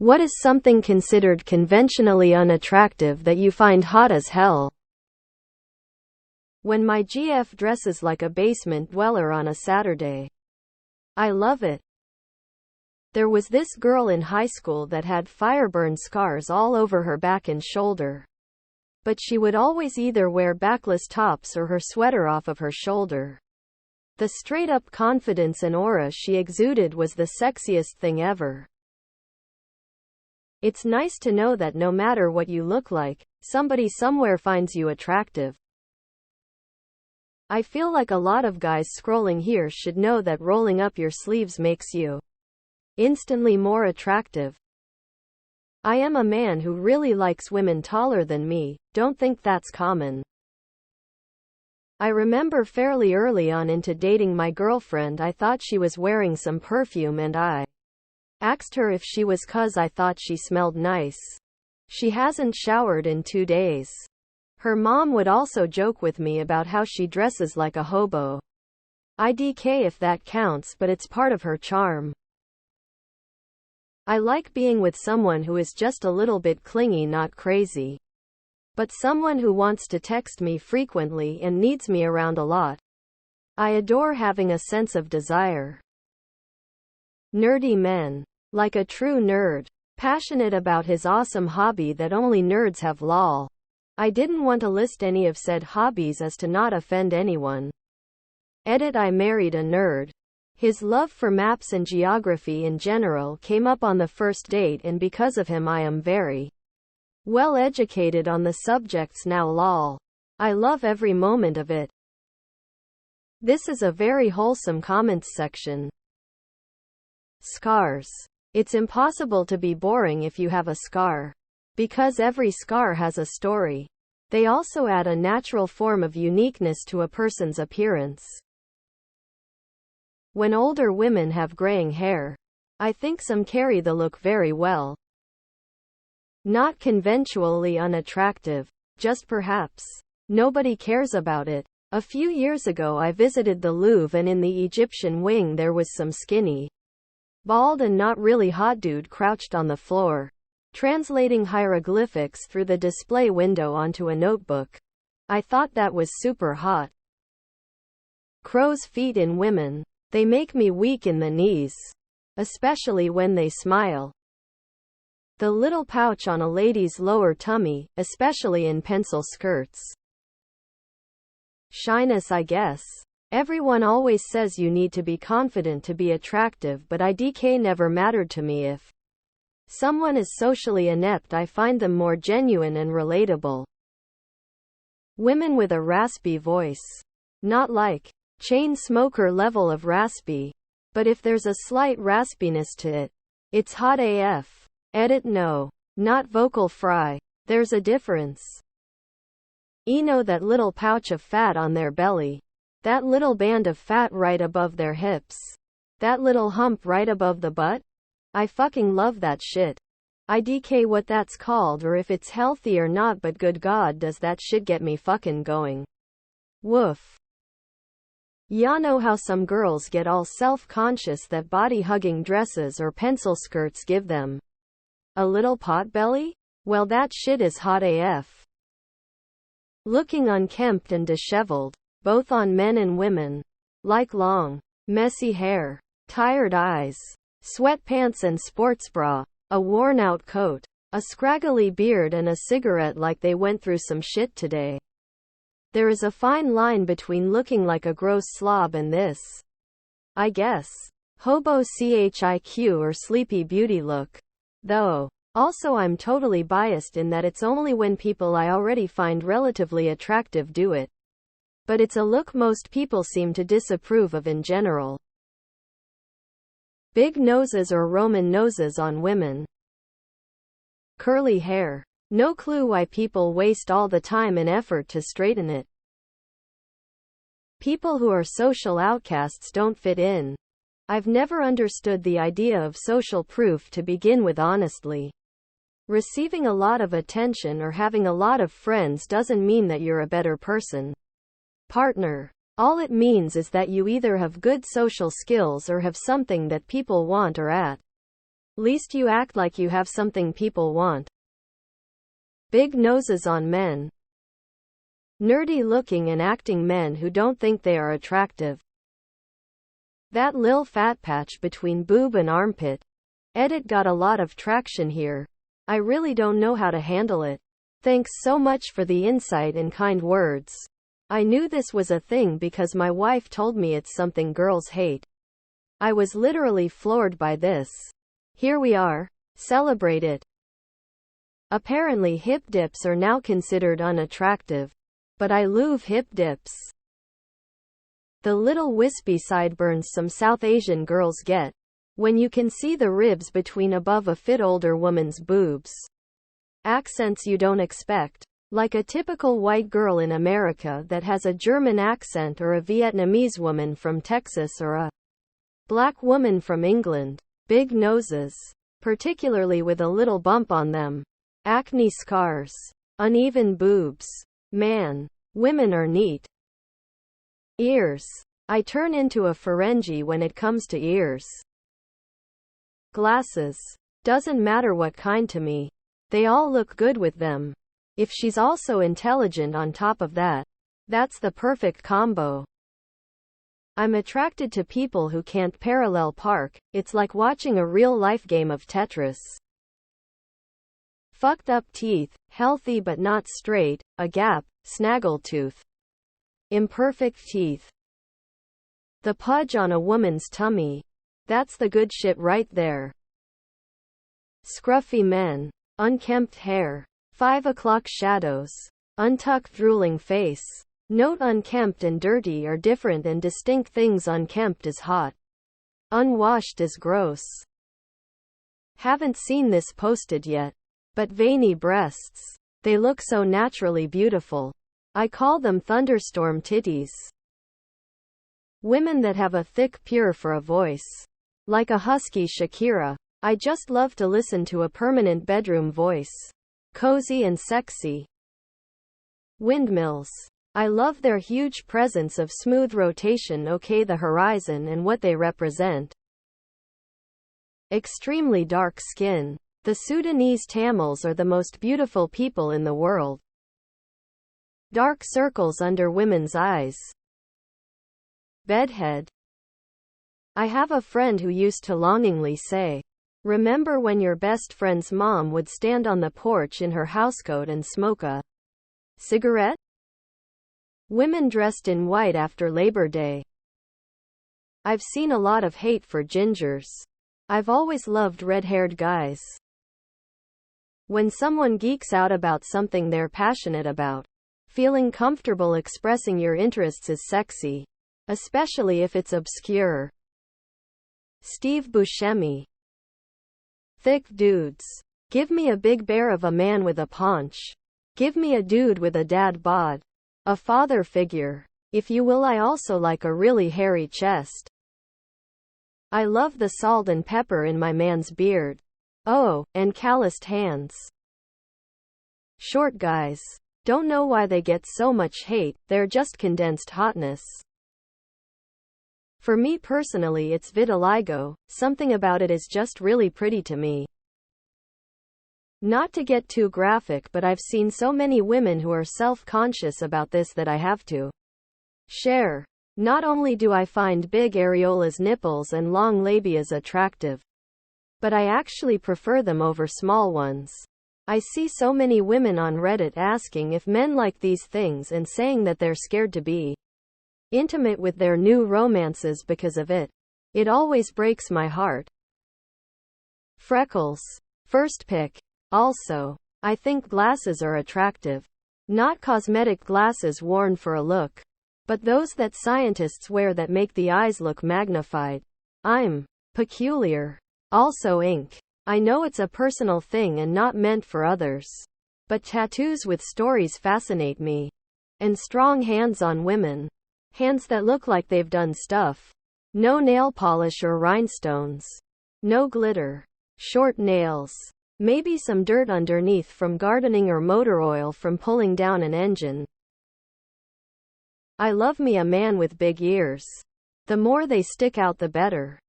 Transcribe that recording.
What is something considered conventionally unattractive that you find hot as hell? When my GF dresses like a basement dweller on a Saturday. I love it. There was this girl in high school that had fireburn scars all over her back and shoulder. But she would always either wear backless tops or her sweater off of her shoulder. The straight-up confidence and aura she exuded was the sexiest thing ever. It's nice to know that no matter what you look like, somebody somewhere finds you attractive. I feel like a lot of guys scrolling here should know that rolling up your sleeves makes you instantly more attractive. I am a man who really likes women taller than me, don't think that's common. I remember fairly early on into dating my girlfriend, I thought she was wearing some perfume and I asked her if she was 'cause I thought she smelled nice. She hasn't showered in 2 days. Her mom would also joke with me about how she dresses like a hobo. IDK if that counts, but it's part of her charm. I like being with someone who is just a little bit clingy, not crazy. But someone who wants to text me frequently and needs me around a lot. I adore having a sense of desire. Nerdy men. Like a true nerd. Passionate about his awesome hobby that only nerds have, lol. I didn't want to list any of said hobbies as to not offend anyone. Edit I married a nerd. His love for maps and geography in general came up on the first date, and because of him I am very well educated on the subjects now, lol. I love every moment of it. This is a very wholesome comments section. Scars. It's impossible to be boring if you have a scar. Because every scar has a story. They also add a natural form of uniqueness to a person's appearance. When older women have graying hair, I think some carry the look very well. Not conventionally unattractive, just perhaps nobody cares about it. A few years ago I visited the Louvre, and in the Egyptian wing there was some skinny, bald and not really hot dude crouched on the floor, translating hieroglyphics through the display window onto a notebook. I thought that was super hot. Crow's feet in women. They make me weak in the knees. Especially when they smile. The little pouch on a lady's lower tummy, especially in pencil skirts. Shyness, I guess. Everyone always says you need to be confident to be attractive, but IDK never mattered to me. If someone is socially inept, I find them more genuine and relatable. Women with a raspy voice. Not like chain smoker level of raspy, but if there's a slight raspiness to it, it's hot AF. Edit no. Not vocal fry. There's a difference. That little pouch of fat on their belly. That little band of fat right above their hips. That little hump right above the butt. I fucking love that shit. IDK what that's called or if it's healthy or not, but good God does that shit get me fucking going. Woof. Ya know how some girls get all self-conscious that body-hugging dresses or pencil skirts give them a little pot belly? Well, that shit is hot AF. Looking unkempt and disheveled, both on men and women. Like long, messy hair, tired eyes, sweatpants and sports bra, a worn-out coat, a scraggly beard and a cigarette like they went through some shit today. There is a fine line between looking like a gross slob and this, I guess, hobo chiq or sleepy beauty look. Though, also I'm totally biased in that it's only when people I already find relatively attractive do it. But it's a look most people seem to disapprove of in general. Big noses or Roman noses on women. Curly hair. No clue why people waste all the time and effort to straighten it. People who are social outcasts don't fit in. I've never understood the idea of social proof to begin with, honestly. Receiving a lot of attention or having a lot of friends doesn't mean that you're a better person. Partner. All it means is that you either have good social skills or have something that people want or at Least you act like you have something people want. Big noses on men. Nerdy looking and acting men who don't think they are attractive. That lil fat patch between boob and armpit. Edit got a lot of traction here. I really don't know how to handle it. Thanks so much for the insight and kind words. I knew this was a thing because my wife told me it's something girls hate. I was literally floored by this. Here we are. Celebrate it. Apparently hip dips are now considered unattractive. But I love hip dips. The little wispy sideburns some South Asian girls get. When you can see the ribs between above a fit older woman's boobs. Accents you don't expect. Like a typical white girl in America that has a German accent, or a Vietnamese woman from Texas, or a black woman from England. Big noses. Particularly with a little bump on them. Acne scars. Uneven boobs. Man. Women are neat. Ears. I turn into a Ferengi when it comes to ears. Glasses. Doesn't matter what kind to me. They all look good with them. If she's also intelligent on top of that, that's the perfect combo. I'm attracted to people who can't parallel park. It's like watching a real-life game of Tetris. Fucked up teeth, healthy but not straight, a gap, snaggletooth. Imperfect teeth. The pudge on a woman's tummy. That's the good shit right there. Scruffy men. Unkempt hair. 5 o'clock shadows. Untucked drooling face. Note: unkempt and dirty are different and distinct things. Unkempt is hot. Unwashed is gross. Haven't seen this posted yet. But veiny breasts. They look so naturally beautiful. I call them thunderstorm titties. Women that have a thick purr for a voice. Like a husky Shakira. I just love to listen to a permanent bedroom voice. Cozy and sexy. Windmills. I love their huge presence of smooth rotation. Okay, the horizon and what they represent. Extremely dark skin. The Sudanese Tamils are the most beautiful people in the world. Dark circles under women's eyes. Bedhead. I have a friend who used to longingly say, "Remember when your best friend's mom would stand on the porch in her housecoat and smoke a cigarette?" Women dressed in white after Labor Day. I've seen a lot of hate for gingers. I've always loved red-haired guys. When someone geeks out about something they're passionate about, feeling comfortable expressing your interests is sexy. Especially if it's obscure. Steve Buscemi. Thick dudes. Give me a big bear of a man with a paunch. Give me a dude with a dad bod. A father figure. If you will. I also like a really hairy chest. I love the salt and pepper in my man's beard. Oh, and calloused hands. Short guys. Don't know why they get so much hate, they're just condensed hotness. For me personally, it's vitiligo. Something about it is just really pretty to me. Not to get too graphic, but I've seen so many women who are self-conscious about this that I have to share. Not only do I find big areolas, nipples and long labias attractive, but I actually prefer them over small ones. I see so many women on Reddit asking if men like these things and saying that they're scared to be intimate with their new romances because of it. It always breaks my heart. Freckles. First pick. Also, I think glasses are attractive. Not cosmetic glasses worn for a look, but those that scientists wear that make the eyes look magnified. I'm peculiar. Also ink. I know it's a personal thing and not meant for others, but tattoos with stories fascinate me. And strong hands on women. Hands that look like they've done stuff. No nail polish or rhinestones. No glitter. Short nails. Maybe some dirt underneath from gardening or motor oil from pulling down an engine. I love me a man with big ears. The more they stick out the better.